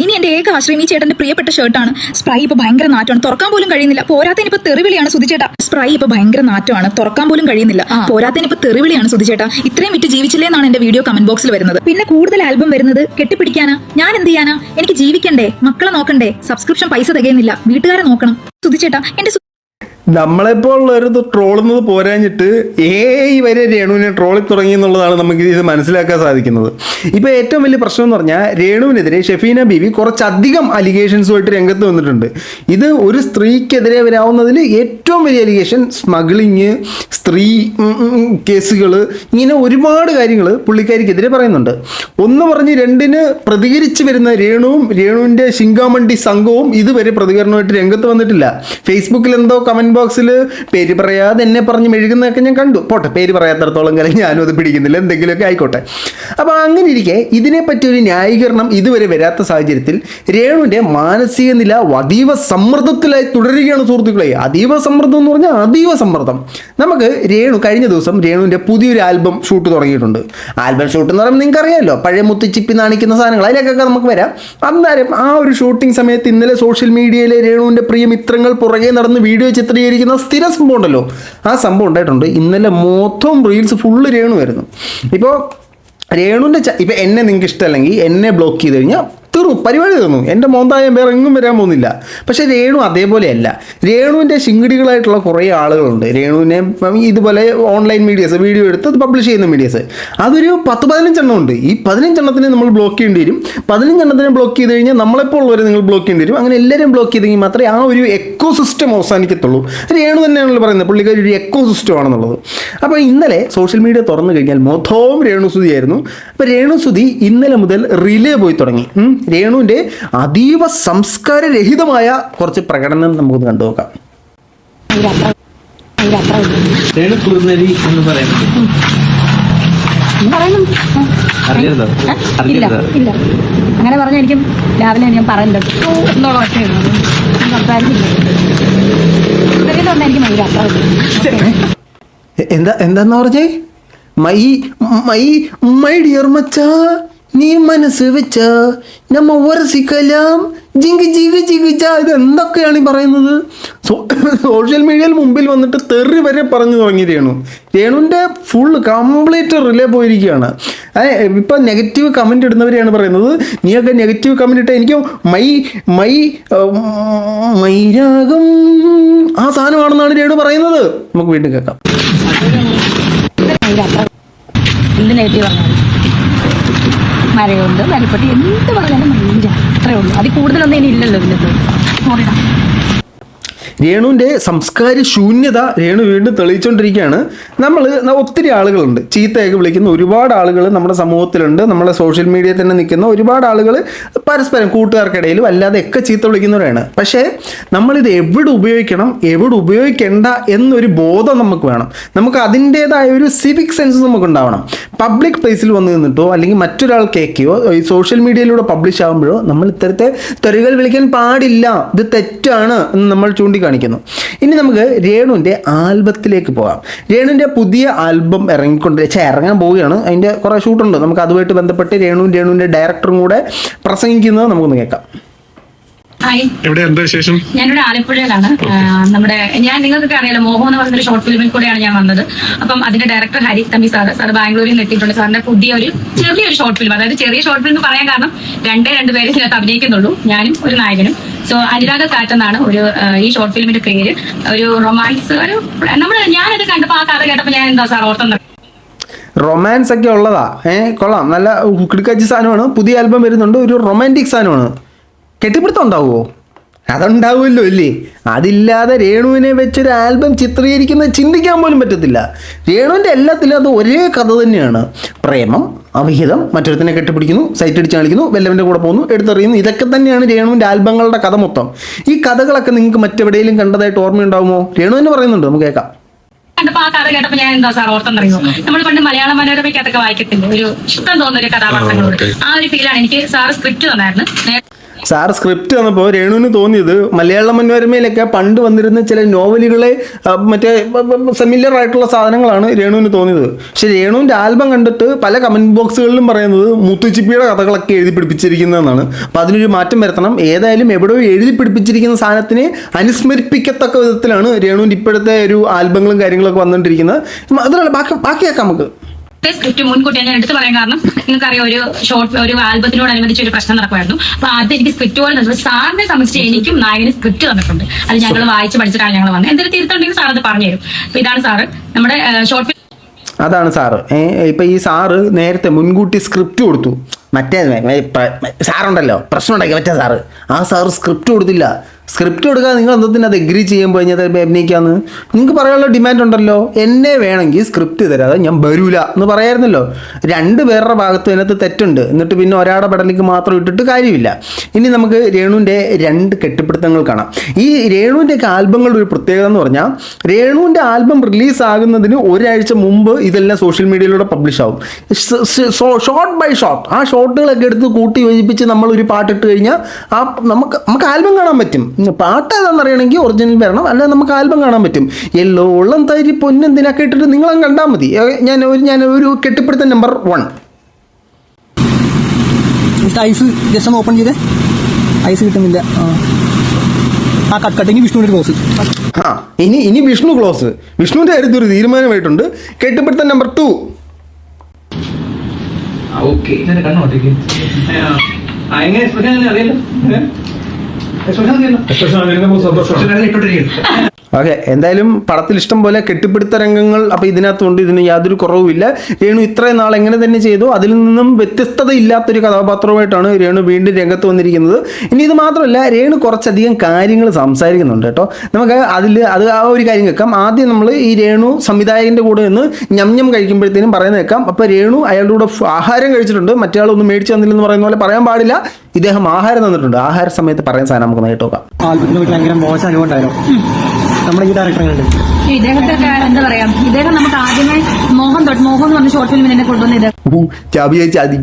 ഇനി എന്റെ ഏക ആശ്രയം ഈ ചേട്ടന്റെ പ്രിയപ്പെട്ട ഷർട്ടാണ്. സ്പ്രൈ ഇപ്പൊ ഭയങ്കര നാറ്റമാണ്, തുറക്കാൻ പോലും കഴിയുന്നില്ല. പോരാത്തതിന് ഇപ്പൊ തെറിവിളിയാണ് സുധിച്ചേട്ടാ. സ്പ്രൈ ഇപ്പൊ ഭയങ്കര നാറ്റമാണ്, തുറക്കാൻ പോലും കഴിയുന്നില്ല. പോരാത്തതിന് ഇപ്പൊ തെറിവിളിയാണ് സുധിച്ചേട്ടാ. ഇത്രയും വിറ്റ് ജീവിച്ചില്ലേ എന്നാണ് എന്റെ വീഡിയോ കമന്റ് ബോക്സിൽ വരുന്നത്. പിന്നെ കൂടുതൽ ആൽബം വരുന്നത് കെട്ടിപ്പിടിക്കാനാ. ഞാൻ എന്ത് ചെയ്യാനാ? എനിക്ക് ജീവിക്കണ്ടേ, മക്കളെ നോക്കണ്ടേ, സബ്സ്ക്രിപ്ഷൻ പൈസ തികയുന്നില്ല, വീട്ടുകാരെ നോക്കണം. സുധിച്ചേട്ടാ എന്റെ നമ്മളെപ്പോലുള്ളവർ ട്രോളുന്നത് പോരാഞ്ഞിട്ട് വരെ രേണുവിനെ ട്രോളി തുടങ്ങി എന്നുള്ളതാണ് നമുക്ക് ഇത് മനസ്സിലാക്കാൻ സാധിക്കുന്നത്. ഇപ്പോൾ ഏറ്റവും വലിയ പ്രശ്നം എന്ന് പറഞ്ഞാൽ രേണുവിനെതിരെ ഷെഫീന ബീവി കുറച്ചധികം അലിഗേഷൻസുമായിട്ട് രംഗത്ത് വന്നിട്ടുണ്ട്. ഇത് ഒരു സ്ത്രീക്കെതിരെ വരാവുന്നതിൽ ഏറ്റവും വലിയ അലിഗേഷൻ സ്മഗ്ലിങ്, സ്ത്രീ കേസുകൾ, ഇങ്ങനെ ഒരുപാട് കാര്യങ്ങൾ പുള്ളിക്കാരിക്കെതിരെ പറയുന്നുണ്ട്. ഒന്ന് പറഞ്ഞ് രണ്ടിന് പ്രതികരിച്ച് വരുന്ന രേണുവിൻ്റെ ശിങ്കാമണ്ടി സംഘവും ഇതുവരെ പ്രതികരണമായിട്ട് രംഗത്ത് വന്നിട്ടില്ല. ഫേസ്ബുക്കിൽ എന്തോ കമൻറ്റ് ബോക്സിൽ പേര് പറയാതെ എന്നെ പറഞ്ഞ് മെഴുകുന്നതൊക്കെ ഞാൻ കണ്ടു. പോട്ടെ, പേര് പറയാത്തടത്തോളം കാലം ഞാനും അത് പിടിക്കുന്നില്ല, എന്തെങ്കിലുമൊക്കെ ആയിക്കോട്ടെ. അപ്പോൾ അങ്ങനെ ഇരിക്കെ ഇതിനെപ്പറ്റി ഒരു ന്യായീകരണം ഇതുവരെ വരാത്ത സാഹചര്യത്തിൽ രേണുവിൻ്റെ മാനസിക നില അതീവ സമ്മർദ്ദത്തിലായി തുടരുകയാണ് സുഹൃത്തുക്കളെ. അതീവ സമ്മർദ്ദം എന്ന് പറഞ്ഞാൽ അതീവ സമ്മർദ്ദം. നമുക്ക് കഴിഞ്ഞ ദിവസം രേണുവിൻ്റെ പുതിയൊരു ആൽബം ഷൂട്ട് തുടങ്ങിയിട്ടുണ്ട്. ആൽബം ഷൂട്ട് എന്ന് പറയുമ്പോൾ നിങ്ങൾക്ക് അറിയാമല്ലോ, പഴയ മുത്തിച്ചിപ്പി നാണിക്കുന്ന സാധനങ്ങൾ, അതിലേക്കൊക്കെ നമുക്ക് വരാം. അന്നേരം ആ ഒരു ഷൂട്ടിംഗ് സമയത്ത് ഇന്നലെ സോഷ്യൽ മീഡിയയിലെ രേണുവിൻ്റെ പ്രിയമിത്രങ്ങൾ പുറകെ നടന്ന് വീഡിയോ ചിത്രീകരിക്കുന്ന സ്ഥിര സംഭവം ഉണ്ടല്ലോ, ആ സംഭവം ഉണ്ടായിട്ടുണ്ട്. ഇന്നലെ മൊത്തം റീൽസ് ഫുള്ള് രേണുവായിരുന്നു. ഇപ്പോൾ രേണുവിൻ്റെ ഇപ്പം എന്നെ നിങ്ങൾക്ക് ഇഷ്ടമല്ലെങ്കിൽ എന്നെ ബ്ലോക്ക് ചെയ്ത് കഴിഞ്ഞാൽ പരിപാടി തീർന്നു. എൻ്റെ മോന്തായം വേറെ എങ്ങും വരാൻ പോകുന്നില്ല. പക്ഷേ രേണു അതേപോലെയല്ല. രേണുവിൻ്റെ ശിങ്കിടികളായിട്ടുള്ള കുറേ ആളുകളുണ്ട്. രേണുവിനെ ഇതുപോലെ ഓൺലൈൻ മീഡിയസ് വീഡിയോ എടുത്ത് അത് പബ്ലിഷ് ചെയ്യുന്ന മീഡിയസ്, അതൊരു 10-15 എണ്ണം ഉണ്ട്. ഈ 15 എണ്ണത്തിനെ നമ്മൾ ബ്ലോക്ക് ചെയ്യേണ്ടി വരും. 15 എണ്ണത്തിനെ ബ്ലോക്ക് ചെയ്ത് കഴിഞ്ഞാൽ നമ്മളെപ്പോൾ ഉള്ളവരെ നിങ്ങൾ ബ്ലോക്ക് ചെയ്യേണ്ടി വരും. അങ്ങനെ എല്ലാവരും ബ്ലോക്ക് ചെയ്തെങ്കിൽ മാത്രമേ ആ ഒരു എക്കോ സിസ്റ്റം അവസാനിക്കത്തുള്ളൂ. രേണു തന്നെയാണല്ലോ പറയുന്നത്, പുള്ളിക്കാരി ഒരു എക്കോ സിസ്റ്റം ആണെന്നുള്ളത്. അപ്പോൾ ഇന്നലെ സോഷ്യൽ മീഡിയ തുറന്നു കഴിഞ്ഞാൽ മൊത്തവും രേണുസുതിയായിരുന്നു. അപ്പോൾ രേണുസുതി ഇന്നലെ മുതൽ റിലേ പോയി തുടങ്ങി. രേണുവിൻ്റെ അതീവ സംസ്കാരരഹിതമായ കുറച്ച് പ്രകടനം നമുക്കൊന്ന് കണ്ടുനോക്കാം. അങ്ങനെ പറഞ്ഞ എനിക്കും രാവിലെ ഞാൻ പറയുന്നത് എന്നുള്ള ഒറ്റയാണ് എന്താന്ന് പറഞ്ഞേ? മൈ ഡിയർ മച്ചാ, നീ മനസ്സ് വെച്ച നമ്മ ഉരസിക്കലാം ജിങ്ക് ജിങ്ക് ജിങ്കിച്ച. ഇത് എന്തൊക്കെയാണ് ഈ പറയുന്നത്? സോഷ്യൽ മീഡിയയിൽ മുമ്പിൽ വന്നിട്ട് തെറി വരെ പറഞ്ഞു തുടങ്ങി രേണുവിൻ്റെ ഫുൾ കംപ്ലീറ്റ് റിലേ പോയിരിക്കുകയാണ്. ഇപ്പം നെഗറ്റീവ് കമൻറ്റ് ഇടുന്നവരെയാണ് പറയുന്നത്, നീയൊക്കെ നെഗറ്റീവ് കമൻറ്റ് ഇട്ട എനിക്ക് മൈരാഗം ആ സാധനമാണെന്നാണ് രേണു പറയുന്നത്. നമുക്ക് വീണ്ടും കേൾക്കാം. എന്ത് നെഗറ്റീവ് പറഞ്ഞാലും മരയുണ്ട്, മരപ്പെട്ടി, എന്ത് പറഞ്ഞാലും മൈൻഡ, അത്രേ ഉള്ളൂ. അതിൽ കൂടുതലൊന്നും ഇനി ഇല്ലല്ലോ. പിന്നെ രേണുവിൻ്റെ സംസ്കാര ശൂന്യത രേണു വീണ്ടും തെളിയിച്ചുകൊണ്ടിരിക്കുകയാണ്. ഒത്തിരി ആളുകളുണ്ട്, ചീത്തയൊക്കെ വിളിക്കുന്ന ഒരുപാട് ആളുകൾ നമ്മുടെ സമൂഹത്തിലുണ്ട്. നമ്മുടെ സോഷ്യൽ മീഡിയയിൽ തന്നെ നിൽക്കുന്ന ഒരുപാട് ആളുകൾ പരസ്പരം കൂട്ടുകാർക്കിടയിലും അല്ലാതെയൊക്കെ ചീത്ത വിളിക്കുന്നവരാണ്. പക്ഷേ നമ്മളിത് എവിടെ ഉപയോഗിക്കണം, എവിടെ ഉപയോഗിക്കേണ്ട എന്നൊരു ബോധം നമുക്ക് വേണം. നമുക്ക് അതിൻ്റേതായ ഒരു സിവിക് സെൻസ് നമുക്ക് ഉണ്ടാവണം. പബ്ലിക് പ്ലേസിൽ വന്ന് നിന്നിട്ടോ അല്ലെങ്കിൽ മറ്റൊരാൾ കേൾക്കുകയോ ഈ സോഷ്യൽ മീഡിയയിലൂടെ പബ്ലിഷ് ആകുമ്പോഴോ നമ്മൾ ഇത്തരത്തെ തെറികൾ വിളിക്കാൻ പാടില്ല, ഇത് തെറ്റാണ് എന്ന് നമ്മൾ ചൂണ്ടിക്കാണിക്കുന്നു. ഇനി നമുക്ക് രേണുവിൻ്റെ ആൽബത്തിലേക്ക് പോകാം. രേണുവിൻ്റെ പുതിയ ആൽബം ഇറങ്ങാൻ പോവുകയാണ്. അതിൻ്റെ കുറേ ഷൂട്ടുണ്ട്. നമുക്ക് അതുമായിട്ട് ബന്ധപ്പെട്ട് രേണുവിൻ്റെ ഡയറക്ടറും കൂടെ പ്രസംഗിക്കുന്നത് നമുക്കൊന്ന് കേൾക്കാം. ഞാനിവിടെ ആലപ്പുഴയിലാണ്. ഞാൻ നിങ്ങൾക്കൊക്കെ അറിയാലോ, മോഹോ എന്ന് പറഞ്ഞൊരു ഷോർട്ട് ഫിലിമിൽ കൂടെയാണ് ഞാൻ വന്നത്. അപ്പം അതിന്റെ ഡയറക്ടർ ഹരി തമ്പി സാർ ബാംഗ്ലൂരിൽ നിന്ന് എത്തിയിട്ടുണ്ട്. സാറിന്റെ പുതിയൊരു ചെറിയൊരു ഷോർട്ട് ഫിലിം, അതായത് ചെറിയ ഷോർട്ട് ഫിലിം എന്ന് പറയാൻ കാരണം രണ്ട് പേര് ഇതിനകത്ത് അഭിനയിക്കുന്നുള്ളൂ, ഞാനും ഒരു നായകനും. സോ അനുരാഗ കാറ്റെന്നാണ് ഈ ഷോർട്ട് ഫിലിമിന്റെ പേര്. ഒരു റൊമാൻസ്, ഞാനത് കണ്ടപ്പോൾ ആ കഥ കേട്ടപ്പോൾ ഞാൻ എന്താ സാർ ഓർത്തുന്നത്, റൊമാൻസ് ഒക്കെ ഉള്ളതാ. കൊള്ളാം, നല്ല കിടക്കാച്ചി സാധനമാണ്. പുതിയ ആൽബം വരുന്നുണ്ട്, ഒരു റൊമാൻറ്റിക് സാധനമാണ്. കെട്ടിപ്പിടുത്തം ഉണ്ടാവുമോ? അതുണ്ടാവുമല്ലോ അല്ലേ? അതില്ലാതെ രേണുവിനെ വെച്ചൊരു ആൽബം ചിത്രീകരിക്കുന്നത് ചിന്തിക്കാൻ പോലും പറ്റത്തില്ല. രേണുവിൻ്റെ എല്ലാത്തിലും അത് ഒരേ കഥ തന്നെയാണ്. പ്രേമം, അവിഹിതം, മറ്റൊരുത്തിനെ കെട്ടിപ്പിടിക്കുന്നു, സൈറ്റ് അടിച്ച് കാണിക്കുന്നു, വല്ലവൻ്റെ കൂടെ പോകുന്നു, എടുത്തെറിയുന്നു. ഇതൊക്കെ തന്നെയാണ് രേണുവിൻ്റെ ആൽബങ്ങളുടെ കഥ മൊത്തം. ഈ കഥകളൊക്കെ നിങ്ങൾക്ക് മറ്റെവിടെയെങ്കിലും കണ്ടതായിട്ട് ഓർമ്മയുണ്ടാവുമോ? രേണു തന്നെ പറയുന്നുണ്ട്, നമുക്ക് കേൾക്കാം. കണ്ടപ്പോൾ ആ കഥ കേട്ടപ്പോൾ ഞാൻ എന്താ സാർ ഓർത്തെന്നറിയോ, നമ്മൾ പണ്ട് മലയാള മനോരമയ്ക്കകത്തൊക്കെ വായിക്കത്തില്ല, ഒരു ഇഷ്ടം തോന്നുന്ന ഒരു കഥാപാത്രങ്ങളോട് ആ ഒരു ഫീലാണ് എനിക്ക് സാറ് സ്ക്രിപ്റ്റ് തന്നായിരുന്നു. സാർ സ്ക്രിപ്റ്റ് വന്നപ്പോൾ രേണുവിന് തോന്നിയത് മലയാള മനോരമയിലൊക്കെ പണ്ട് വന്നിരുന്ന ചില നോവലുകളെ മറ്റേ സിമിലർ ആയിട്ടുള്ള സാധനങ്ങളാണ് രേണുവിന് തോന്നിയത്. പക്ഷെ രേണുവിൻ്റെ ആൽബം കണ്ടിട്ട് പല കമൻറ്റ് ബോക്സുകളിലും പറയുന്നത് മുത്തുച്ചിപ്പിയുടെ കഥകളൊക്കെ എഴുതി പിടിപ്പിച്ചിരിക്കുന്നതെന്നാണ്. അപ്പോൾ അതിനൊരു മാറ്റം വരുത്തണം. ഏതായാലും എവിടെയോ എഴുതി പിടിപ്പിച്ചിരിക്കുന്ന സാധനത്തിനെ അനുസ്മരിപ്പിക്കത്തക്ക വിധത്തിലാണ് രേണുവിൻ്റെ ഇപ്പോഴത്തെ ഒരു ആൽബങ്ങളും കാര്യങ്ങളൊക്കെ വന്നുകൊണ്ടിരിക്കുന്നത്. അതിനുള്ള ബാക്കിയാക്കാം നമുക്ക്. സ്ക്രിപ്റ്റ് മുൻകൂട്ടി ഞാൻ എടുത്തു പറയാൻ കാരണം നിങ്ങൾക്കറിയാം ഒരു ആൽബത്തിനോടനുബന്ധിച്ച് ഒരു പ്രശ്നം നടക്കുമായിരുന്നു. അപ്പൊ ആദ്യം എനിക്ക് സ്ക്രിപ്റ്റ് പോലെ തന്നത് സാറിനെ സംബന്ധിച്ച് എനിക്കും നായകന് സ്ക്രിപ്റ്റ് തന്നിട്ടുണ്ട്. അത് ഞങ്ങൾ വായിച്ച് പഠിച്ചിട്ടാണ് ഞങ്ങൾ വന്നത്. എന്തെങ്കിലും തിരുത്തുണ്ടെങ്കിൽ സാർ അത് പറഞ്ഞു തരും. അപ്പൊ ഇതാണ് സാറ് നമ്മുടെ ഷോർട്ട് ഫിലിം. അതാണ് സാറ്. ഇപ്പം ഈ സാറ് നേരത്തെ മുൻകൂട്ടി സ്ക്രിപ്റ്റ് കൊടുത്തു. മറ്റേ സാറുണ്ടല്ലോ പ്രശ്നം ഉണ്ടാക്കി മറ്റേ സാറ്, ആ സാറ് സ്ക്രിപ്റ്റ് കൊടുത്തില്ല. സ്ക്രിപ്റ്റ് കൊടുക്കാതെ നിങ്ങൾ എന്തെങ്കിലും അത് എഗ്രി ചെയ്യുമ്പോൾ കഴിഞ്ഞാൽ അഭിനയിക്കാമെന്ന് നിങ്ങൾക്ക് പറയാനുള്ള ഡിമാൻഡ് ഉണ്ടല്ലോ. എന്നെ വേണമെങ്കിൽ സ്ക്രിപ്റ്റ് തരാതെ ഞാൻ വരൂല എന്ന് പറയായിരുന്നല്ലോ. രണ്ട് പേരുടെ ഭാഗത്ത് അതിനകത്ത് തെറ്റുണ്ട്. എന്നിട്ട് പിന്നെ ഒരാളുടെ പെടലിക്ക് മാത്രം ഇട്ടിട്ട് കാര്യമില്ല. ഇനി നമുക്ക് രേണുവിൻ്റെ രണ്ട് കെട്ടിപ്പിടുത്തങ്ങൾ കാണാം. ഈ രേണുവിൻ്റെയൊക്കെ ആൽബങ്ങളുടെ ഒരു പ്രത്യേകത എന്ന് പറഞ്ഞാൽ രേണുവിൻ്റെ ആൽബം റിലീസാകുന്നതിന് ഒരാഴ്ച മുമ്പ് ഇതെല്ലാം സോഷ്യൽ മീഡിയയിലൂടെ പബ്ലിഷ് ആവും. ഷോട്ട് ബൈ ഷോട്ട് ആ ഷോട്ടുകളൊക്കെ എടുത്ത് കൂട്ടി യോജിപ്പിച്ച് നമ്മളൊരു പാട്ടിട്ട് കഴിഞ്ഞാൽ നമുക്ക് ആൽബം കാണാൻ പറ്റും. പാട്ട് ഏതാണെന്ന് അറിയണമെങ്കിൽ ഒറിജിനൽ വരണം, അല്ലാതെ നമുക്ക് ആൽബം കാണാൻ പറ്റും. എല്ലോളം തരി പൊന്നെന്തിനൊക്കെ ഇട്ടിട്ട് നിങ്ങളങ്ങ് കണ്ടാൽ മതി. ഞാൻ ഒരു കെട്ടിപ്പിടുത്തം നമ്പർ 1. ഐസ് ജസ്റ്റ് ഓപ്പൺ ചെയ്തേ, ഐസ് കിട്ടുന്നില്ല. ആ കട്ടിങ് വിഷ്ണുവിൻ്റെ ക്ലോസ്. ഇനി വിഷ്ണു ക്ലോസ്. വിഷ്ണുവിൻ്റെ കാര്യത്തിൽ ഒരു തീരുമാനമായിട്ടുണ്ട്. കെട്ടിപ്പിടുത്തം നമ്പർ 2. ഓക്കെ, എന്തായാലും പടത്തിൽ ഇഷ്ടം പോലെ കെട്ടിപ്പിടുത്ത രംഗങ്ങൾ അപ്പോൾ ഇതിനകത്തുണ്ട്. ഇതിന് യാതൊരു കുറവുമില്ല. രേണു ഇത്രയും നാൾ എങ്ങനെ തന്നെ ചെയ്തു അതിൽ നിന്നും വ്യത്യസ്തതയില്ലാത്തൊരു കഥാപാത്രമായിട്ടാണ് രേണു വീണ്ടും രംഗത്ത് വന്നിരിക്കുന്നത്. ഇനി ഇത് മാത്രമല്ല, രേണു കുറച്ചധികം കാര്യങ്ങൾ സംസാരിക്കുന്നുണ്ട് കേട്ടോ. നമുക്ക് അത് ആ ഒരു കാര്യം കേൾക്കാം. ആദ്യം നമ്മൾ ഈ രേണു സംവിധായകൻ്റെ കൂടെ നിന്ന് ഞം കഴിക്കുമ്പോഴത്തേനും പറയുന്നത് കേൾക്കാം. അപ്പോൾ രേണു അയാളുടെ കൂടെ ആഹാരം കഴിച്ചിട്ടുണ്ട്, മറ്റേ ആളൊന്നും മേടിച്ചു തന്നില്ലെന്ന് പറയുന്ന പോലെ പറയാൻ പാടില്ല. ഇദ്ദേഹം ആഹാരം തന്നിട്ടുണ്ട്. ആഹാര സമയത്ത് പറയുന്ന സാധനം നമുക്ക് നേരിട്ട് നോക്കാം. ഭയങ്കര മോശം അനുഭവം ഉണ്ടായിരുന്നു നമ്മുടെ ഈ ഡയറക്ടറുണ്ട്. ഇദ്ദേഹത്തൊക്കെ എന്താ പറയാ, ഇദ്ദേഹം നമുക്ക് ആദ്യമേ മോഹൻ എന്ന് പറഞ്ഞ ഷോർട്ട് ഫിലിമിൽ എന്നെ കൊണ്ടുവന്നത്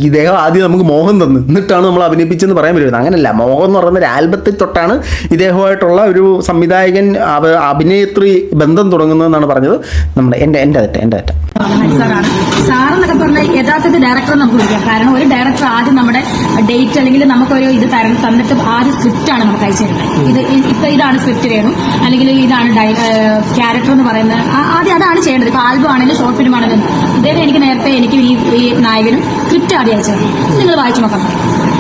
ഇദ്ദേഹം ആദ്യം നമുക്ക് മോഹൻ തന്നു, എന്നിട്ടാണ് നമ്മൾ അഭിനയിപ്പിച്ചെന്ന് പറയാൻ പറ്റുന്നത്. അങ്ങനല്ല, മോഹൻ എന്ന് പറയുന്ന ഒരു ആൽബത്തിൽ തൊട്ടാണ് ഇദ്ദേഹമായിട്ടുള്ള ഒരു സംവിധായകൻ അഭിനേത്രി ബന്ധം തുടങ്ങുന്നതെന്നാണ് പറഞ്ഞത്. നമ്മുടെ എൻ്റെ തെറ്റ സാറെന്നൊക്കെ പറഞ്ഞാൽ യഥാർത്ഥത്തിൽ ഡയറക്ടർ നമുക്ക് വിളിക്കാം. കാരണം ഒരു ഡയറക്ടർ ആദ്യം നമ്മുടെ ഡേറ്റ് അല്ലെങ്കിൽ നമുക്കൊരു ഇത് തന്നിട്ട് ആദ്യം സ്ക്രിപ്റ്റാണ് നമുക്ക് അയച്ചു തരുന്നത്. ഇതാണ് സ്ക്രിപ്റ്റ് വേണം, അല്ലെങ്കിൽ ഇതാണ് ക്യാരക്ടർ എന്ന് പറയുന്നത്. ആദ്യം അതാണ് ചെയ്യേണ്ടത്. ഇപ്പൊ ആൽബം ആണെങ്കിലും ഷോർട്ട് ഫിലിം ആണെങ്കിലും ഇദ്ദേഹം എനിക്ക് നേരത്തെ എനിക്ക് ഈ നായകനും സ്ക്രിപ്റ്റ് ആദ്യം അയച്ചു തരും. നിങ്ങൾ വായിച്ചു നോക്കണം.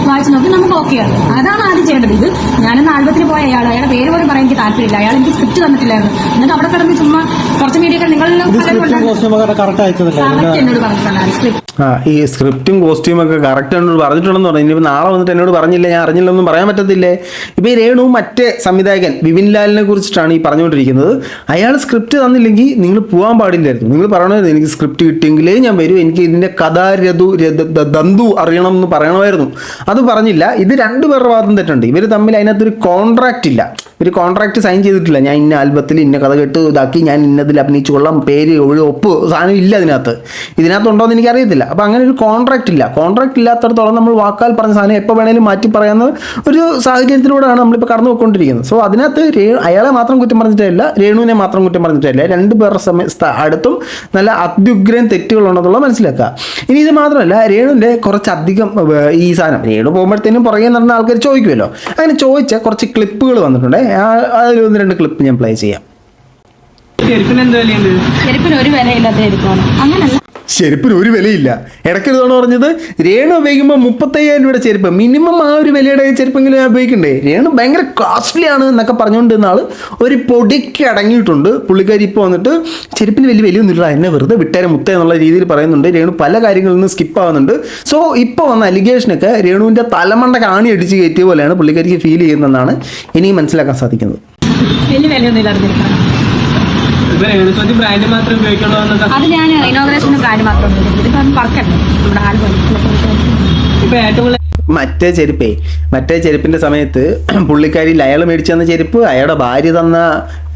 വായിച്ചു നോക്കി നമുക്ക് ഓക്കെയാണ്. അതാണ് ആദ്യം ചെയ്യേണ്ടത്. ഇത് ഞാനൊന്ന് ആൽബത്തിന് പോയ അയാളുടെ പേര് പോലും പറയാൻ എനിക്ക് താല്പര്യമില്ല. അയാൾ എനിക്ക് സ്ക്രിപ്റ്റ് തന്നിട്ടില്ലായിരുന്നു. എന്നിട്ട് അവിടെ കിടന്ന് ചുമ്മാ കുറച്ച് മീഡിയകൾ നിങ്ങളെല്ലാം എന്നോട് പറഞ്ഞിട്ടുണ്ടായിരുന്നു. ഈ സ്ക്രിപ്റ്റും കോസ്റ്റ്യൂം ഒക്കെ കറക്റ്റ് എന്നോട് പറഞ്ഞിട്ടുണ്ടെന്ന് പറഞ്ഞു. ഇനിയിപ്പോൾ നാളെ വന്നിട്ട് എന്നോട് പറഞ്ഞില്ല, ഞാൻ അറിഞ്ഞില്ലെന്നും പറയാൻ പറ്റത്തില്ലേ. ഇപ്പോൾ ഈ രേണു മറ്റേ സംവിധായകൻ വിപിൻ ലാലിനെ കുറിച്ചിട്ടാണ് ഈ പറഞ്ഞുകൊണ്ടിരിക്കുന്നത്. അയാൾ സ്ക്രിപ്റ്റ് തന്നില്ലെങ്കിൽ നിങ്ങൾ പോകാൻ പാടില്ലായിരുന്നു. നിങ്ങൾ പറയണമായിരുന്നു എനിക്ക് സ്ക്രിപ്റ്റ് കിട്ടിയെങ്കിലേ ഞാൻ വരും, എനിക്ക് ഇതിൻ്റെ ദന്തു അറിയണം എന്ന് പറയണമായിരുന്നു. അത് പറഞ്ഞില്ല. ഇത് രണ്ടുപേരുടെ ഭാഗത്തും തെറ്റുണ്ട്. ഇവർ തമ്മിൽ അതിനകത്തൊരു കോൺട്രാക്റ്റ് ഇല്ല. ഇവർ കോൺട്രാക്റ്റ് സൈൻ ചെയ്തിട്ടില്ല. ഞാൻ ഇന്ന ആൽബത്തിൽ ഇന്ന കഥ കേട്ട് ഇതാക്കി ഞാൻ ഇന്നതിൽ അഭിനയിച്ചു കൊള്ളാം, പേര് ഒപ്പ് സാധനം ഇല്ല ഇതിനകത്തുണ്ടോ എന്ന് എനിക്കറിയത്തില്ല. അപ്പോൾ അങ്ങനെ ഒരു കോൺട്രാക്റ്റ് ഇല്ല. കോൺട്രാക്റ്റ് ഇല്ലാത്തടത്തോളം നമ്മൾ വാക്കാൽ പറഞ്ഞ സാധനം എപ്പോൾ വേണേലും മാറ്റി പറയാവുന്ന ഒരു സാഹചര്യത്തിലൂടെയാണ് നമ്മളിപ്പോൾ കടന്നു പോയിക്കൊണ്ടിരിക്കുന്നത്. സോ അതിനകത്ത് അയാളെ മാത്രം കുറ്റം പറഞ്ഞിട്ടില്ല, രേണുവിനെ മാത്രം കുറ്റം പറഞ്ഞിട്ടില്ല. രണ്ടുപേരുടെ അടുത്തും നല്ല അത്യുഗ്രൻ തെറ്റുകളുണ്ടെന്നുള്ളത് മനസ്സിലാക്കുക. ഇനി ഇത് മാത്രമല്ല, രേണുവിൻ്റെ കുറച്ചധികം ഈ സാധനം രേണു പോകുമ്പോഴത്തേനും പുറകെ നടന്ന ആൾക്കാർ ചോദിക്കുമല്ലോ. അങ്ങനെ ചോദിച്ച കുറച്ച് ക്ലിപ്പുകൾ വന്നിട്ടുണ്ട്. അതിൽ 1-2 ക്ലിപ്പ് ഞാൻ പ്ലേ ചെയ്യാം. ചെരുപ്പിന് ഒരു വിലയില്ലാത്ത ചെരുപ്പാണ്. അങ്ങനല്ല, ചെരുപ്പിന് ഒരു വിലയില്ല. ഇടയ്ക്കൊരുതാണ് പറഞ്ഞത് രേണു ഉപയോഗിക്കുമ്പോൾ 35,000 രൂപയുടെ ചെരുപ്പ് മിനിമം ആ ഒരു വിലയുടെ ചെരുപ്പെങ്കിലും ഞാൻ ഉപയോഗിക്കണ്ടേ. രേണു ഭയങ്കര കോസ്റ്റ്ലി ആണ് എന്നൊക്കെ പറഞ്ഞുകൊണ്ടിരുന്ന ആൾ ഒരു പൊടിക്ക് അടങ്ങിയിട്ടുണ്ട്. പുള്ളിക്കാരി ഇപ്പോൾ വന്നിട്ട് ചെരുപ്പിന് വലിയ വിലയൊന്നുമില്ല, എന്നെ വെറുതെ വിട്ടേരെ മുത്ത എന്നുള്ള രീതിയിൽ പറയുന്നുണ്ട്. രേണു പല കാര്യങ്ങളിൽ നിന്ന് സ്കിപ്പ് ആവുന്നുണ്ട്. സോ ഇപ്പോൾ വന്ന അലിഗേഷനൊക്കെ രേണുവിൻ്റെ തലമണ്ട കാണി അടിച്ച് കയറ്റിയ പോലെയാണ് പുള്ളിക്കാരിക്ക് ഫീൽ ചെയ്യുന്നതെന്നാണ് എനിക്ക് മനസ്സിലാക്കാൻ സാധിക്കുന്നത്. വലിയ വിലയൊന്നും അത് ഞാൻ ഇനോഗ്രേഷന് ബ്രാൻഡ് മാത്രം നമ്മുടെ ആൽബം മറ്റേ ചെരുപ്പിൻ്റെ സമയത്ത് പുള്ളിക്കാരി അയാൾ മേടിച്ചു തന്ന ചെരുപ്പ്, അയാളുടെ ഭാര്യ തന്ന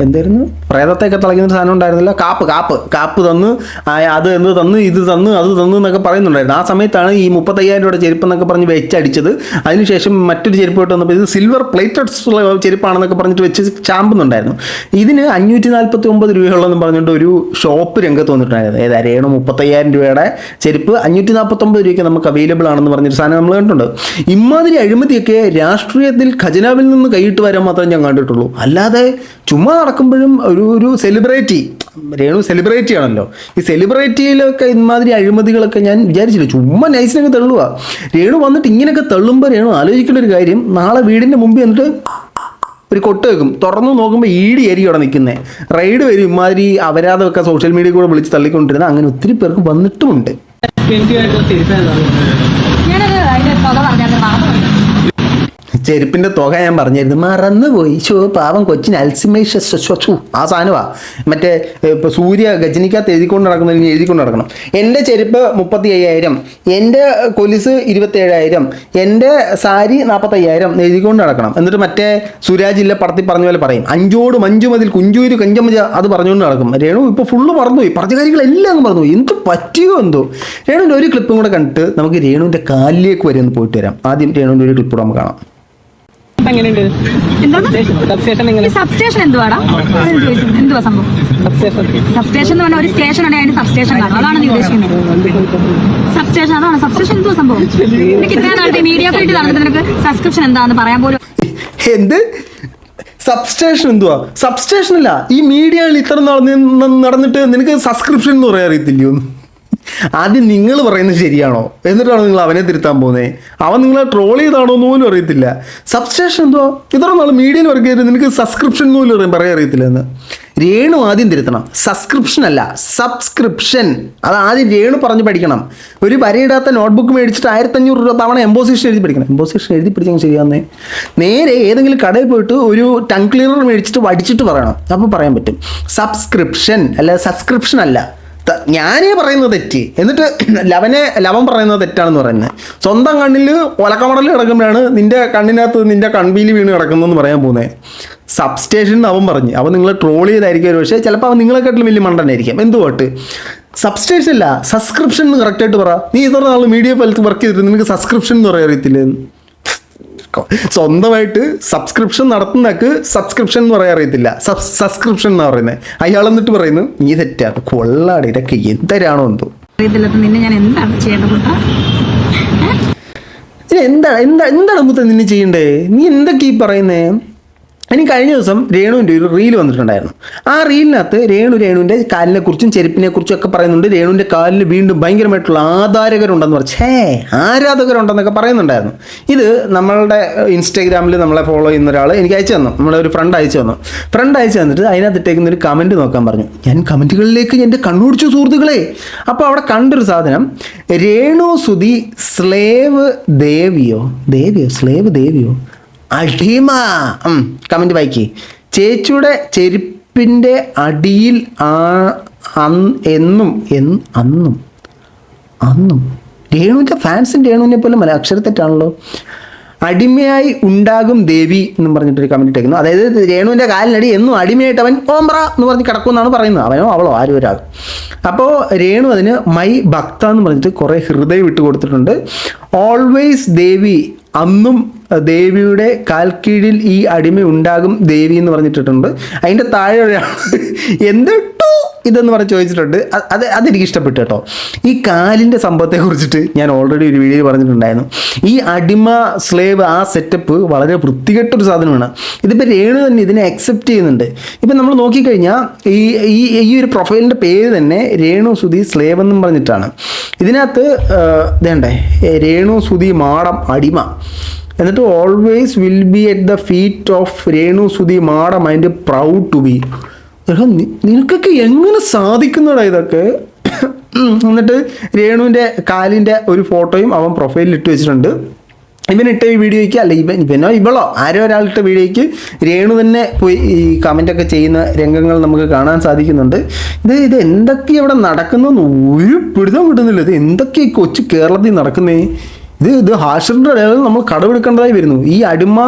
എന്തായിരുന്നു പ്രേതത്തെയൊക്കെ തിളയ്ക്കുന്ന സാധനം ഉണ്ടായിരുന്നില്ല, കാപ്പ് തന്ന് അത് എന്ന് തന്ന് ഇത് തന്ന് അത് തന്നു എന്നൊക്കെ പറയുന്നുണ്ടായിരുന്നു. ആ സമയത്താണ് ഈ 35,000 രൂപയുടെ ചെരുപ്പ് എന്നൊക്കെ പറഞ്ഞ് വെച്ചടിച്ചത്. അതിനുശേഷം മറ്റൊരു ചെരുപ്പ് ഇട്ട് വന്നപ്പോൾ ഇത് സിൽവർ പ്ലേറ്റഡ് ചെരുപ്പാണെന്നൊക്കെ പറഞ്ഞിട്ട് വെച്ച് ചാമ്പുന്നുണ്ടായിരുന്നു. ഇതിന് 549 രൂപയുള്ളതെന്ന് പറഞ്ഞിട്ട് ഒരു ഷോപ്പ് രംഗത്ത് വന്നിട്ടുണ്ടായിരുന്നു. ഏതാ രേണു 35,000 രൂപയുടെ ചെരുപ്പ് 549 രൂപയ്ക്ക് നമുക്ക് അവൈലബിൾ ആണെന്ന് പറഞ്ഞൊരു സാധനം നമ്മൾ കണ്ടിട്ടുണ്ട്. ഇമാതിരി അഴിമതിയൊക്കെ രാഷ്ട്രീയത്തിൽ ഖജനാവിൽ നിന്ന് കൈയിട്ട് വരാൻ മാത്രമേ ഞാൻ കണ്ടിട്ടുള്ളൂ. അല്ലാതെ ചുമ്മാ നടക്കുമ്പോഴും ഒരു സെലിബ്രിറ്റി, രേണു സെലിബ്രിറ്റി ആണല്ലോ, ഈ സെലിബ്രിറ്റിയിലൊക്കെ ഇമാതിരി അഴിമതികളൊക്കെ ഞാൻ വിചാരിച്ചില്ല. ചുമ്മാ നൈസിനൊക്കെ തള്ളുക. രേണു വന്നിട്ട് ഇങ്ങനെയൊക്കെ തള്ളുമ്പോൾ രേണു ആലോചിക്കേണ്ട ഒരു കാര്യം, നാളെ വീടിൻ്റെ മുമ്പിൽ എന്നിട്ട് ഒരു കൊട്ട് വെക്കും, തുറന്നു നോക്കുമ്പോൾ ഈടി ആയിരിക്കും അവിടെ നിൽക്കുന്നത്. റൈഡ് വരും, ഇമാതിരി അപരാധമൊക്കെ സോഷ്യൽ മീഡിയ കൂടെ വിളിച്ച് തള്ളിക്കൊണ്ടിരുന്ന അങ്ങനെ ഒത്തിരി പേർക്ക് വന്നിട്ടുമുണ്ട്. ചെരുപ്പിന്റെ തുക ഞാൻ പറഞ്ഞിരുന്നു, മറന്നുപോയി. പാവം കൊച്ചിന് അൽസിമേഷ്യസ് ആ സാധനമാ. മറ്റേ ഇപ്പോൾ സൂര്യ ഗജനിക്കകത്ത് എഴുതിക്കൊണ്ട് നടക്കുന്ന എഴുതിക്കൊണ്ട് നടക്കണം. എൻ്റെ ചെരുപ്പ് 35,000, എൻ്റെ കൊലുസ് 27,000, എൻ്റെ സാരി 45,000 എഴുതിക്കൊണ്ട് നടക്കണം. എന്നിട്ട് മറ്റേ സുരാജില്ല പടത്തിൽ പറഞ്ഞ പോലെ പറയും, അഞ്ചോട് മഞ്ചു മതിൽ കുഞ്ചൂര് കഞ്ചമജ അത് പറഞ്ഞുകൊണ്ട് നടക്കും. രേണു ഇപ്പോൾ ഫുള്ള് മറന്നുപോയി, പറഞ്ഞ കാര്യങ്ങളെല്ലാം അങ്ങ് മറന്നുപോയി. എന്ത് പറ്റിയോ എന്തോ. രേണുവിൻ്റെ ഒരു ക്ലിപ്പും കൂടെ കണ്ടിട്ട് നമുക്ക് രേണുവിൻ്റെ കാലിലേക്ക് വരെ ഒന്ന് പോയിട്ട് വരാം. ആദ്യം രേണുവിൻ്റെ ഒരു ക്ലിപ്പ് നമുക്ക് കാണാം. സബ്സ്റ്റേഷൻ എന്തുവാടാ? എന്തുവാ സംഭവം? സബ്സ്റ്റേഷൻ എന്ന് പറഞ്ഞാൽ ഒരു സ്റ്റേഷൻ ഉണ്ടെങ്കിൽ അതിന് സബ്സ്റ്റേഷൻ കാണും, അതാണ് നീ ഉദ്ദേശിക്കുന്നത്? സബ്സ്റ്റേഷൻ അതാണ് സബ്സ്റ്റേഷൻ. എന്തുവാ സംഭവം? എനിക്ക് ഇത്രയും നാളത്തെ മീഡിയ ഫീൽഡിൽ നടന്നിട്ട് നിനക്ക് സബ്സ്ക്രിപ്ഷൻ എന്താണെന്ന് പറയാൻ പോലും. എന്ത് സബ്സ്റ്റേഷൻ? എന്തുവാ സബ്സ്റ്റേഷൻ? അല്ല, ഈ മീഡിയയിൽ ഇത്ര നടന്നിട്ട് നിനക്ക് സബ്സ്ക്രിപ്ഷൻ എന്ന് പറയാൻ അറിയത്തില്ലയോ? ആദ്യം നിങ്ങൾ പറയുന്നത് ശരിയാണോ, എന്നിട്ടാണോ നിങ്ങൾ അവനെ തിരുത്താൻ പോകുന്നത്? അവൻ നിങ്ങളെ ട്രോൾ ചെയ്താണോ എന്ന് പോലും അറിയത്തില്ല. സബ്സ്റ്റേഷൻ എന്തുവാ? ഇത്ര നാൾ മീഡിയയിൽ വർക്ക് ചെയ്തിട്ട് നിനക്ക് സബ്സ്ക്രിപ്ഷൻ എന്ന് പോലും പറയാൻ അറിയത്തില്ല എന്ന്. രേണു ആദ്യം തിരുത്തണം. സബ്സ്ക്രിപ്ഷൻ അല്ല, സബ്സ്ക്രിപ്ഷൻ. അത് ആദ്യം രേണു പറഞ്ഞ് പഠിക്കണം. ഒരു വരയിടാത്ത നോട്ട്ബുക്ക് മേടിച്ചിട്ട് 1,500 രൂപ തവണ എംബോസിഷൻ എഴുതി പഠിക്കണം. എംബോസിഷൻ എഴുതി പഠിച്ചെങ്കിൽ ശരിയാന്നേ. നേരെ ഏതെങ്കിലും കടയിൽ പോയിട്ട് ഒരു ടങ് ക്ലീനർ മേടിച്ചിട്ട് വടിച്ചിട്ട് പറയണം, അപ്പോൾ പറയാൻ പറ്റും. സബ്സ്ക്രിപ്ഷൻ അല്ല, സബ്സ്ക്രിപ്ഷൻ അല്ല. ഞാനേ പറയുന്നത് തെറ്റ്, എന്നിട്ട് ലവൻ പറയുന്നത് തെറ്റാണെന്ന് പറയുന്നത്. സ്വന്തം കണ്ണിൽ ഒലക്കമടൽ കിടക്കുമ്പോഴാണ് നിന്റെ കണ്ണിനകത്ത് നിന്റെ കൺപീലി വീണ് കിടക്കുന്നതെന്ന് പറയാൻ പോകുന്നത്. സബ്സ്റ്റേഷൻ അവൻ പറഞ്ഞു. അവൻ നിങ്ങളെ ട്രോൾ ചെയ്തായിരിക്കും, പക്ഷേ ചിലപ്പോൾ അവൻ നിങ്ങളെക്കാട്ടിലും വലിയ മണ്ടനായിരിക്കും. എന്തുപോട്ട് സബ്സ്റ്റേഷൻ അല്ല, സബ്സ്ക്രിപ്ഷൻ എന്ന് കറക്റ്റായിട്ട് പറ. നീ ഇത്ര നാൾ മീഡിയ ഫലത്ത് വർക്ക് ചെയ്തിട്ട് നിനക്ക് സബ്സ്ക്രിപ്ഷൻ എന്ന് പറയാൻ അറിയത്തില്ലേ? സ്വന്തമായിട്ട് സബ്സ്ക്രിപ്ഷൻ നടത്തുന്നക്ക് സബ്സ്ക്രിപ്ഷൻ എന്ന് പറയാൻ അറിയത്തില്ല, സബ്സ്ക്രിപ്ഷൻ എന്നാ പറയുന്നത്. അയാൾ എന്നിട്ട് പറയുന്നു നീ തെറ്റാണ്, കൊള്ളാടി, ഇതൊക്കെ എന്തരാണോ എന്തോ. എന്താണ് മുത്ത നിന്നെ ചെയ്യണ്ടേ? നീ എന്തൊക്കെ ഈ പറയുന്നേ? എനിക്ക് കഴിഞ്ഞ ദിവസം രേണുവിൻ്റെ ഒരു റീൽ വന്നിട്ടുണ്ടായിരുന്നു. ആ റീലിനകത്ത് രേണുവിൻ്റെ കാലിനെക്കുറിച്ചും ചെരുപ്പിനെക്കുറിച്ചും ഒക്കെ പറയുന്നുണ്ട്. രേണുവിൻ്റെ കാലിന് വീണ്ടും ഭയങ്കരമായിട്ടുള്ള ആരാധകരുണ്ടെന്നൊക്കെ പറയുന്നുണ്ടായിരുന്നു. ഇത് നമ്മളുടെ ഇൻസ്റ്റാഗ്രാമിൽ നമ്മളെ ഫോളോ ചെയ്യുന്ന ഒരാൾ എനിക്ക് അയച്ചു തന്നു. നമ്മളെ ഒരു ഫ്രണ്ട് അയച്ചു തന്നിട്ട് അതിനകത്ത് ഇട്ടേക്കുന്ന ഒരു കമൻറ്റ് നോക്കാൻ പറഞ്ഞു. ഞാൻ കമൻറ്റുകളിലേക്ക് എൻ്റെ കണ്ണുപിടിച്ചു സുഹൃത്തുക്കളെ. അപ്പോൾ അവിടെ കണ്ടൊരു സാധനം, രേണു സുധി സ്ലേവ് ദേവിയോ അടിമ. കമൻറ്റ് വായിക്കേ. ചേച്ചിയുടെ ചെരുപ്പിൻ്റെ അടിയിൽ അന്നും രേണുവിൻ്റെ ഫാൻസിൻ്റെ രേണുവിനെ പോലെ അക്ഷരത്തെറ്റാണല്ലോ. അടിമയായി ഉണ്ടാകും ദേവി എന്നും പറഞ്ഞിട്ടൊരു കമൻറ്റ് ഇട്ടേക്കുന്നു. അതായത് രേണുവിൻ്റെ കാലിനടി എന്നും അടിമയായിട്ട് അവൻ ഓംബ്ര എന്ന് പറഞ്ഞ് കിടക്കുമെന്നാണ് പറയുന്നത്. അവനോ അവളോ ആരും ഒരാൾ. അപ്പോൾ രേണു അതിന് മൈ ഭക്ത എന്ന് പറഞ്ഞിട്ട് കുറേ ഹൃദയം ഇട്ട് കൊടുത്തിട്ടുണ്ട്. ഓൾവേസ് ദേവി, അന്നും ദേവിയുടെ കാൽക്കീഴിൽ ഈ അടിമ ഉണ്ടാകും ദേവി എന്ന് പറഞ്ഞിട്ടുണ്ട്. അതിൻ്റെ താഴെ എന്തിട്ടു ഇതെന്ന് പറഞ്ഞ് ചോദിച്ചിട്ടുണ്ട്. അതെനിക്ക് ഇഷ്ടപ്പെട്ടു കേട്ടോ. ഈ കാലിൻ്റെ സംഭവത്തെ കുറിച്ചിട്ട് ഞാൻ ഓൾറെഡി ഒരു വീഡിയോ പറഞ്ഞിട്ടുണ്ടായിരുന്നു. ഈ അടിമ സ്ലേവ് ആ സെറ്റപ്പ് വളരെ വൃത്തികെട്ടൊരു സാധനമാണ്. ഇതിപ്പോൾ രേണു തന്നെ ഇതിനെ അക്സെപ്റ്റ് ചെയ്യുന്നുണ്ട്. ഇപ്പം നമ്മൾ നോക്കിക്കഴിഞ്ഞാൽ ഈ ഒരു പ്രൊഫൈലിൻ്റെ പേര് തന്നെ രേണു സുധി സ്ലേവ് എന്നും പറഞ്ഞിട്ടാണ്. ഇതിനകത്ത് ഇതേണ്ടേ രേണു സുധി മാടം അടിമ, എന്നിട്ട് always will be at the feet of Renu Sudhi madam and proud to be. നിനക്കൊക്കെ എങ്ങനെ സാധിക്കുന്നതാ ഇതൊക്കെ? എന്നിട്ട് രേണുവിൻ്റെ കാലിൻ്റെ ഒരു ഫോട്ടോയും അവൻ പ്രൊഫൈലിൽ ഇട്ട് വെച്ചിട്ടുണ്ട്. ഇവനിട്ട ഈ വീഡിയോയ്ക്ക് അല്ല ഇവളോ ആരോ ഒരാളിട്ട വീഡിയോയ്ക്ക് രേണു തന്നെ പോയി ഈ കമൻ്റൊക്കെ ചെയ്യുന്ന രംഗങ്ങൾ നമുക്ക് കാണാൻ സാധിക്കുന്നുണ്ട്. ഇത് എന്തൊക്കെ ഇവിടെ നടക്കുന്നതെന്ന് ഒരു പിടുത്തം കിട്ടുന്നില്ല. ഇത് എന്തൊക്കെ ഈ കൊച്ചു കേരളത്തിൽ നടക്കുന്നേ? ഇത് ഹാഷിറിൻ്റെ ഇടയിൽ നമ്മൾ കടമെടുക്കേണ്ടതായി വരുന്നു. ഈ അടിമ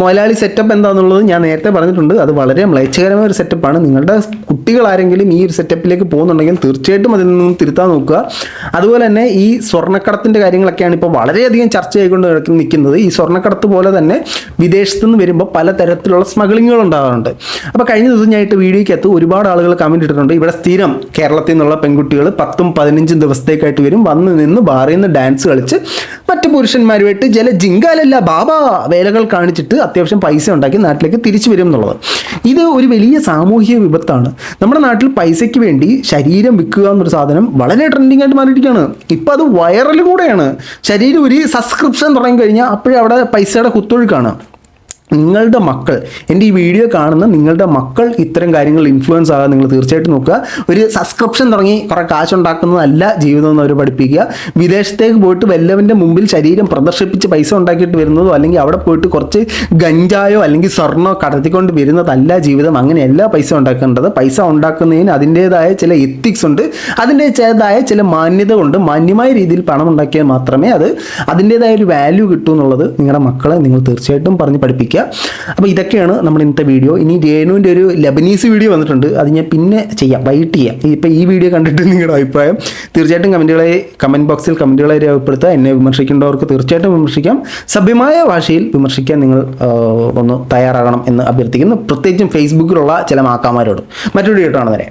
മലയാളി സെറ്റപ്പ് എന്താണെന്നുള്ളത് ഞാൻ നേരത്തെ പറഞ്ഞിട്ടുണ്ട്. അത് വളരെ മ്ലേച്ഛകരമായ ഒരു സെറ്റപ്പാണ്. നിങ്ങളുടെ കുട്ടികൾ ആരെങ്കിലും ഈ ഒരു സെറ്റപ്പിലേക്ക് പോകുന്നുണ്ടെങ്കിൽ തീർച്ചയായിട്ടും അതിൽ നിന്നും തിരുത്താൻ നോക്കുക. അതുപോലെ തന്നെ ഈ സ്വർണ്ണക്കടത്തിൻ്റെ കാര്യങ്ങളൊക്കെയാണ് ഇപ്പോൾ വളരെയധികം ചർച്ചയായിക്കൊണ്ട് നിൽക്കുന്നത്. ഈ സ്വർണ്ണക്കടത്ത് പോലെ തന്നെ വിദേശത്തു നിന്ന് വരുമ്പോൾ പലതരത്തിലുള്ള സ്മഗ്ലിങ്ങുകൾ ഉണ്ടാകാറുണ്ട്. അപ്പോൾ കഴിഞ്ഞ ദിവസം ഞാനിട്ട് വീഡിയോയ്ക്കകത്ത് ഒരുപാട് ആളുകൾ കമൻറ്റ് ഇട്ടിട്ടുണ്ട്. ഇവിടെ സ്ഥിരം കേരളത്തിൽ നിന്നുള്ള പെൺകുട്ടികൾ 10-15 ദിവസത്തേക്കായിട്ട് വരും, വന്ന് നിന്ന് ബാറിൽ നിന്ന് ഡാൻസ് കളിച്ച് മറ്റ് പുരുഷന്മാരുമായിട്ട് ചില ജിങ്കാലല്ല ബാബാ വേലകൾ കാണിച്ചിട്ട് അത്യാവശ്യം പൈസ ഉണ്ടാക്കി നാട്ടിലേക്ക് തിരിച്ചു വരും എന്നുള്ളത്. ഇത് ഒരു വലിയ സാമൂഹിക വിപത്താണ്. നമ്മുടെ നാട്ടിൽ പൈസയ്ക്ക് വേണ്ടി ശരീരം വിൽക്കുക എന്നൊരു സാധനം വളരെ ട്രെൻഡിങ് ആയിട്ട് മാറിയിരിക്കുകയാണ്. ഇപ്പം അത് വൈറൽ കൂടെയാണ്. ശരീരം ഒരു സബ്സ്ക്രിപ്ഷൻ തുടങ്ങി കഴിഞ്ഞാൽ അപ്പോഴേ അവിടെ പൈസയുടെ കുത്തൊഴുക്കാണ്. നിങ്ങളുടെ മക്കൾ, എൻ്റെ ഈ വീഡിയോ കാണുന്ന നിങ്ങളുടെ മക്കൾ ഇത്തരം കാര്യങ്ങൾ ഇൻഫ്ലുവൻസ് ആകാൻ നിങ്ങൾ തീർച്ചയായിട്ടും നോക്കുക. ഒരു സബ്സ്ക്രിപ്ഷൻ തുടങ്ങി കുറേ കാശുണ്ടാക്കുന്നതല്ല ജീവിതം എന്ന് അവർ പഠിപ്പിക്കുക. വിദേശത്തേക്ക് പോയിട്ട് വല്ലവൻ്റെ മുമ്പിൽ ശരീരം പ്രദർശിപ്പിച്ച് പൈസ ഉണ്ടാക്കിയിട്ട് വരുന്നതോ അല്ലെങ്കിൽ അവിടെ പോയിട്ട് കുറച്ച് ഗഞ്ചായോ അല്ലെങ്കിൽ സ്വർണ്ണമോ കടത്തിക്കൊണ്ട് വരുന്നതല്ല ജീവിതം. അങ്ങനെയല്ല പൈസ ഉണ്ടാക്കേണ്ടത്. പൈസ ഉണ്ടാക്കുന്നതിന് അതിൻ്റേതായ ചില എത്തിക്സ് ഉണ്ട്, അതിൻ്റേതായ ചില മാന്യത കൊണ്ട് മാന്യമായ രീതിയിൽ പണം ഉണ്ടാക്കിയാൽ മാത്രമേ അതിൻ്റേതായ ഒരു വാല്യൂ കിട്ടൂ എന്നുള്ളത് നിങ്ങളുടെ മക്കളെ നിങ്ങൾ തീർച്ചയായിട്ടും പറഞ്ഞ് പഠിപ്പിക്കുക. അപ്പോൾ ഇതൊക്കെയാണ് നമ്മൾ ഇന്നത്തെ വീഡിയോ. ഇനി രേണുവിൻ്റെ ഒരു ലബനീസ് വീഡിയോ വന്നിട്ടുണ്ട്, അത് ഞാൻ പിന്നെ ചെയ്യാം, വൈകിട്ട് ചെയ്യാം. ഇപ്പോൾ ഈ വീഡിയോ കണ്ടിട്ട് നിങ്ങളുടെ അഭിപ്രായം തീർച്ചയായിട്ടും കമൻറ്റ് ബോക്സിൽ കമൻറ്റുകളെ രേഖപ്പെടുത്തുക. എന്നെ വിമർശിക്കേണ്ടവർക്ക് തീർച്ചയായിട്ടും വിമർശിക്കാം. സഭ്യമായ ഭാഷയിൽ വിമർശിക്കാൻ നിങ്ങൾ ഒന്ന് തയ്യാറാകണം എന്ന് അഭ്യർത്ഥിക്കുന്നു, പ്രത്യേകിച്ചും ഫേസ്ബുക്കിലുള്ള ചില മാക്കാമാരോട്. മറ്റൊരു വീഡിയോ കാണുന്നവരെ.